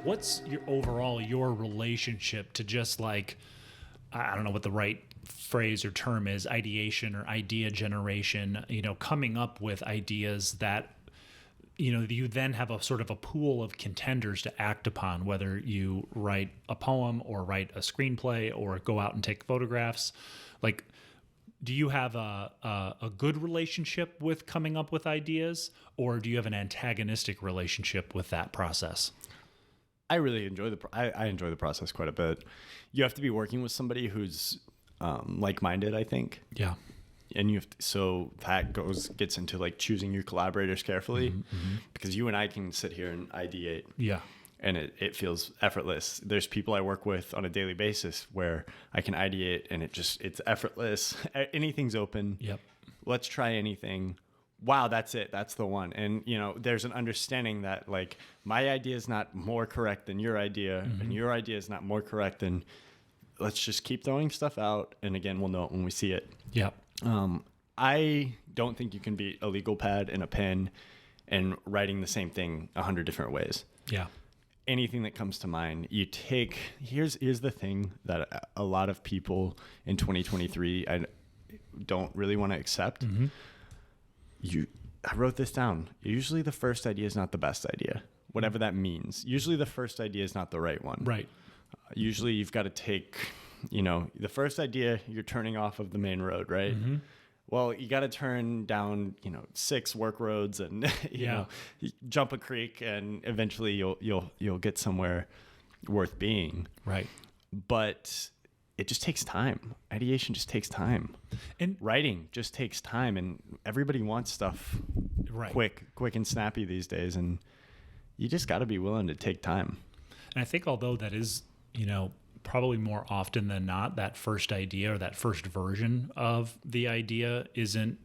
what's your relationship to just like, I don't know what the right phrase or term is, ideation or idea generation, coming up with ideas that, you then have a sort of a pool of contenders to act upon, whether you write a poem or write a screenplay or go out and take photographs. Like, do you have a good relationship with coming up with ideas, or do you have an antagonistic relationship with that process? I really enjoy I enjoy the process quite a bit. You have to be working with somebody who's like-minded, I think. Yeah. And so that gets into like choosing your collaborators carefully, because you and I can sit here and ideate. Yeah. And it feels effortless. There's people I work with on a daily basis where I can ideate and it's effortless. Anything's open. Yep. Let's try anything. Wow, that's it. That's the one. And, there's an understanding that like my idea is not more correct than your idea, and your idea is not more correct than, let's just keep throwing stuff out. And again, we'll know it when we see it. Yep. I don't think you can beat a legal pad and a pen and writing the same thing 100 different ways. Yeah. Anything that comes to mind, here's the thing that a lot of people in 2023 I don't really want to accept. I wrote this down. Usually the first idea is not the best idea, whatever that means. Usually the first idea is not the right one. Right. Usually you've got to take, the first idea, you're turning off of the main road, right? Well, you got to turn down, 6 work roads and you jump a creek, and eventually you'll get somewhere worth being. Right. But it just takes time. Ideation just takes time. And writing just takes time, and everybody wants stuff quick and snappy these days, and you just got to be willing to take time. And I think although that is, probably more often than not, that first idea or that first version of the idea isn't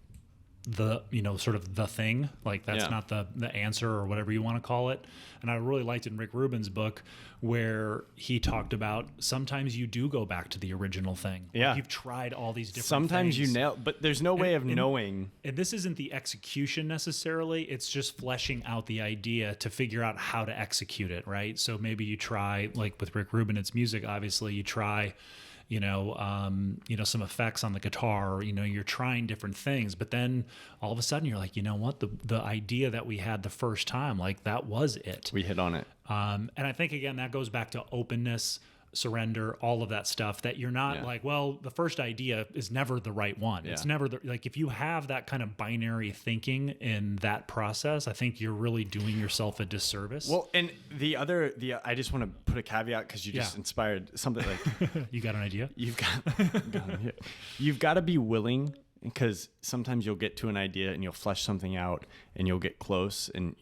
the, sort of the thing. Like that's not the answer or whatever you want to call it. And I really liked in Rick Rubin's book where he talked about sometimes you do go back to the original thing. Yeah. Like you've tried all these different Sometimes things. you nail, but there's no way of knowing. And this isn't the execution necessarily. It's just fleshing out the idea to figure out how to execute it, right? So maybe you try, like with Rick Rubin, it's music, obviously, you try some effects on the guitar, or, you're trying different things, but then all of a sudden you're like, you know what, the idea that we had the first time, like that was it. We hit on it. And I think, again, that goes back to openness, surrender, all of that stuff, that you're not like, well, the first idea is never the right one. It's never like, if you have that kind of binary thinking in that process, I think you're really doing yourself a disservice. Well, and I just want to put a caveat, because you just inspired something like, you got an idea? You've got to be willing, because sometimes you'll get to an idea and you'll flesh something out and you'll get close, and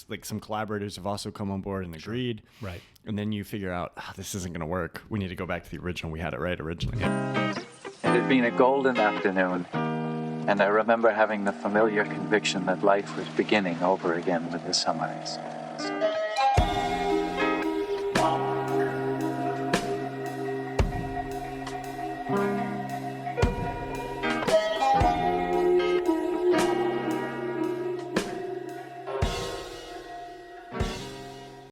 like some collaborators have also come on board and agreed. Right. And then you figure out, this isn't going to work. We need to go back to the original. We had it right originally. It had been a golden afternoon, and I remember having the familiar conviction that life was beginning over again with the sunrise.